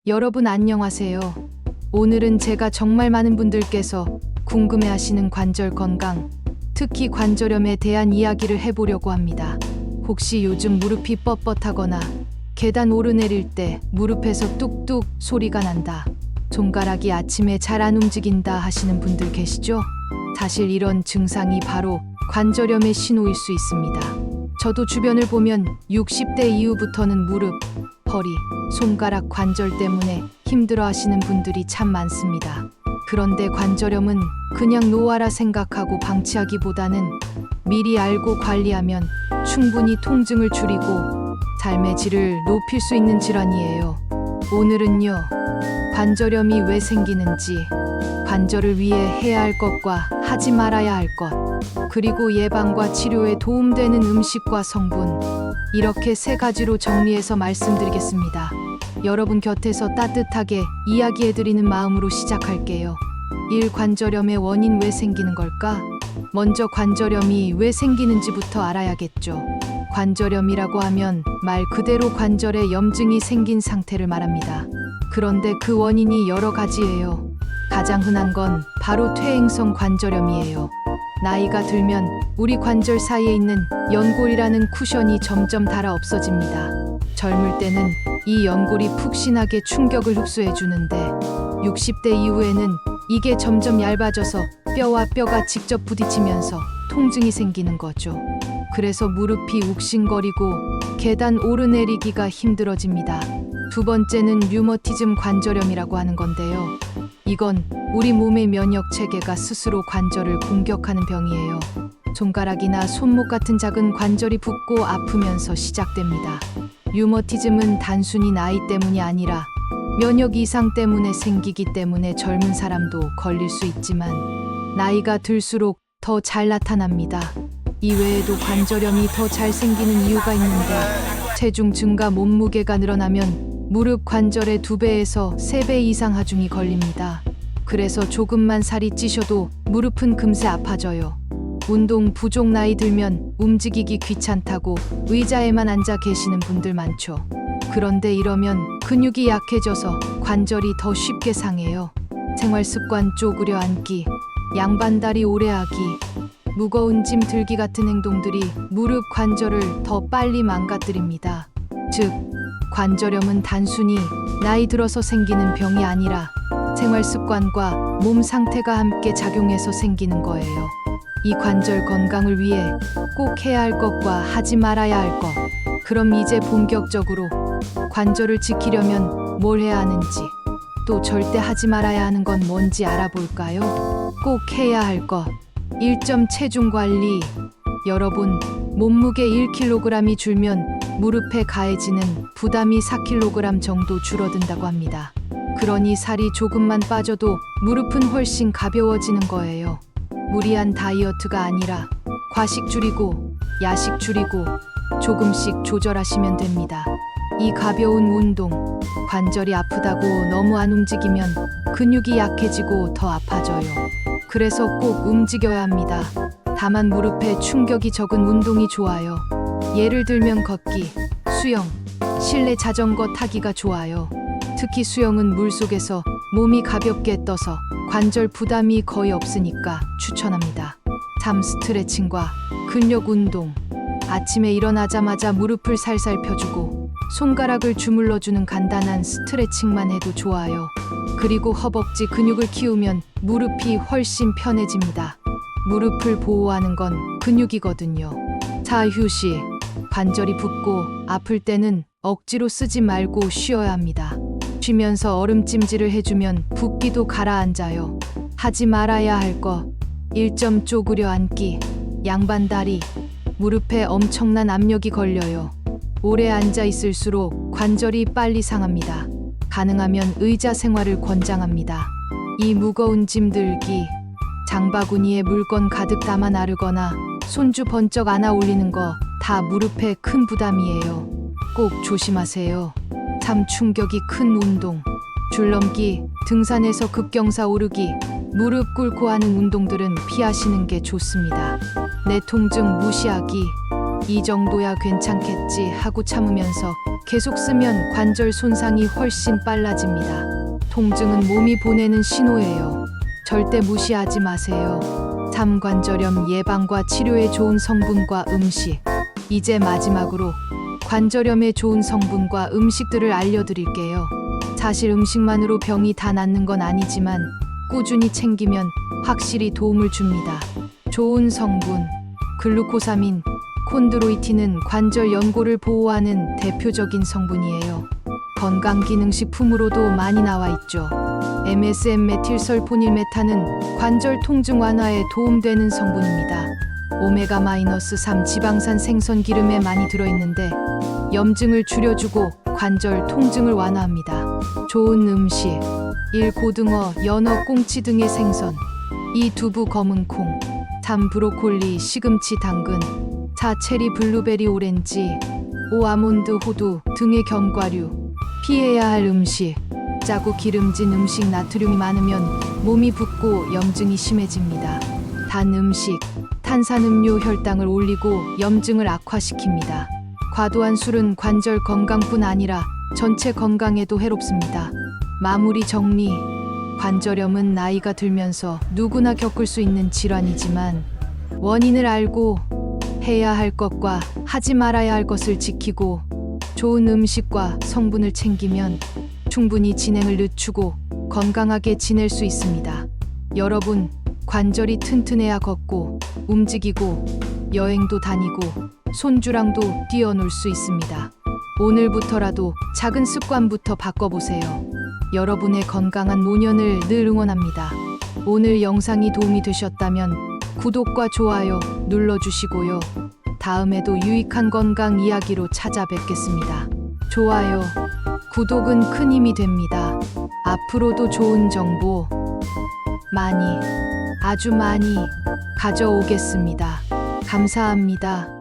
여러분 안녕하세요. 오늘은 제가 정말 많은 분들께서 궁금해하시는 관절 건강, 특히 관절염에 대한 이야기를 해보려고 합니다. 혹시 요즘 무릎이 뻣뻣하거나 계단 오르내릴 때 무릎에서 뚝뚝 소리가 난다, 손가락이 아침에 잘 안 움직인다 하시는 분들 계시죠? 사실 이런 증상이 바로 관절염의 신호일 수 있습니다. 저도 주변을 보면 60대 이후부터는 무릎, 허리, 손가락 관절 때문에 힘들어 하시는 분들이 참 많습니다. 그런데 관절염은 그냥 노화라 생각하고 방치하기보다는 미리 알고 관리하면 충분히 통증을 줄이고 삶의 질을 높일 수 있는 질환이에요. 오늘은요, 관절염이 왜 생기는지, 관절을 위해 해야 할 것과 하지 말아야 할 것, 그리고 예방과 치료에 도움되는 음식과 성분, 이렇게 세 가지로 정리해서 말씀드리겠습니다. 여러분 곁에서 따뜻하게 이야기해드리는 마음으로 시작할게요. 1. 관절염의 원인 왜 생기는 걸까? 먼저 관절염이 왜 생기는지부터 알아야겠죠. 관절염이라고 하면 말 그대로 관절에 염증이 생긴 상태를 말합니다. 그런데 그 원인이 여러 가지예요. 가장 흔한 건 바로 퇴행성 관절염이에요. 나이가 들면 우리 관절 사이에 있는 연골이라는 쿠션이 점점 닳아 없어집니다. 젊을 때는 이 연골이 푹신하게 충격을 흡수해 주는데 60대 이후에는 이게 점점 얇아져서 뼈와 뼈가 직접 부딪히면서 통증이 생기는 거죠. 그래서 무릎이 욱신거리고 계단 오르내리기가 힘들어집니다. 두 번째는 류머티즘 관절염이라고 하는 건데요. 이건 우리 몸의 면역 체계가 스스로 관절을 공격하는 병이에요. 손가락이나 손목 같은 작은 관절이 붓고 아프면서 시작됩니다. 류머티즘은 단순히 나이 때문이 아니라 면역 이상 때문에 생기기 때문에 젊은 사람도 걸릴 수 있지만 나이가 들수록 더 잘 나타납니다. 이외에도 관절염이 더 잘 생기는 이유가 있는데, 체중 증가, 몸무게가 늘어나면 무릎 관절의 2배에서 3배 이상 하중이 걸립니다. 그래서 조금만 살이 찌셔도 무릎은 금세 아파져요. 운동 부족, 나이 들면 움직이기 귀찮다고 의자에만 앉아 계시는 분들 많죠. 그런데 이러면 근육이 약해져서 관절이 더 쉽게 상해요. 생활 습관, 쪼그려 앉기, 양반다리 오래 하기, 무거운 짐 들기 같은 행동들이 무릎 관절을 더 빨리 망가뜨립니다. 즉, 관절염은 단순히 나이 들어서 생기는 병이 아니라 생활 습관과 몸 상태가 함께 작용해서 생기는 거예요. 이 관절 건강을 위해 꼭 해야 할 것과 하지 말아야 할 것. 그럼 이제 본격적으로 관절을 지키려면 뭘 해야 하는지, 또 절대 하지 말아야 하는 건 뭔지 알아볼까요? 꼭 해야 할 것. 1점 체중 관리. 여러분, 몸무게 1kg이 줄면 무릎에 가해지는 부담이 4kg 정도 줄어든다고 합니다. 그러니 살이 조금만 빠져도 무릎은 훨씬 가벼워지는 거예요. 무리한 다이어트가 아니라 과식 줄이고 야식 줄이고 조금씩 조절하시면 됩니다. 이 가벼운 운동, 관절이 아프다고 너무 안 움직이면 근육이 약해지고 더 아파져요. 그래서 꼭 움직여야 합니다. 다만 무릎에 충격이 적은 운동이 좋아요. 예를 들면 걷기, 수영, 실내 자전거 타기가 좋아요. 특히 수영은 물속에서 몸이 가볍게 떠서 관절 부담이 거의 없으니까 추천합니다. 3. 스트레칭과 근력 운동. 아침에 일어나자마자 무릎을 살살 펴주고 손가락을 주물러주는 간단한 스트레칭만 해도 좋아요. 그리고 허벅지 근육을 키우면 무릎이 훨씬 편해집니다. 무릎을 보호하는 건 근육이거든요. 4. 휴식. 관절이 붓고 아플 때는 억지로 쓰지 말고 쉬어야 합니다. 쉬면서 얼음찜질을 해주면 붓기도 가라앉아요. 하지 말아야 할 것. 1점 쪼그려 앉기, 양반다리. 무릎에 엄청난 압력이 걸려요. 오래 앉아 있을수록 관절이 빨리 상합니다. 가능하면 의자 생활을 권장합니다. 이 무거운 짐 들기, 장바구니에 물건 가득 담아 나르거나 손주 번쩍 안아 올리는 거 다 무릎에 큰 부담이에요. 꼭 조심하세요. 3. 충격이 큰 운동. 줄넘기, 등산에서 급경사 오르기, 무릎 꿇고 하는 운동들은 피하시는 게 좋습니다. 내 통증 무시하기, 이 정도야 괜찮겠지 하고 참으면서 계속 쓰면 관절 손상이 훨씬 빨라집니다. 통증은 몸이 보내는 신호예요. 절대 무시하지 마세요. 삼관절염 예방과 치료에 좋은 성분과 음식. 이제 마지막으로 관절염에 좋은 성분과 음식들을 알려드릴게요. 사실 음식만으로 병이 다 낫는 건 아니지만 꾸준히 챙기면 확실히 도움을 줍니다. 좋은 성분. 글루코사민, 콘드로이틴은 관절 연골을 보호하는 대표적인 성분이에요. 건강기능식품으로도 많이 나와 있죠. MSM 메틸설포닐메탄은 관절 통증 완화에 도움되는 성분입니다. 오메가-3 지방산 생선 기름에 많이 들어있는데 염증을 줄여주고 관절 통증을 완화합니다. 좋은 음식. 1. 고등어, 연어, 꽁치 등의 생선. 2. 두부, 검은 콩. 3. 브로콜리, 시금치, 당근. 4. 체리, 블루베리, 오렌지. 5. 아몬드, 호두 등의 견과류. 피해야 할 음식. 짜고 기름진 음식, 나트륨이 많으면 몸이 붓고 염증이 심해집니다. 단 음식. 탄산음료 혈당을 올리고 염증을 악화시킵니다. 과도한 술은 관절 건강뿐 아니라 전체 건강에도 해롭습니다. 마무리 정리. 관절염은 나이가 들면서 누구나 겪을 수 있는 질환이지만 원인을 알고 해야 할 것과 하지 말아야 할 것을 지키고 좋은 음식과 성분을 챙기면 충분히 진행을 늦추고 건강하게 지낼 수 있습니다. 여러분, 관절이 튼튼해야 걷고 움직이고 여행도 다니고 손주랑도 뛰어놀 수 있습니다. 오늘부터라도 작은 습관부터 바꿔보세요. 여러분의 건강한 노년을 늘 응원합니다. 오늘 영상이 도움이 되셨다면 구독과 좋아요 눌러주시고요. 다음에도 유익한 건강 이야기로 찾아뵙겠습니다. 좋아요, 구독은 큰 힘이 됩니다. 앞으로도 좋은 정보 많이, 아주 많이 가져오겠습니다. 감사합니다.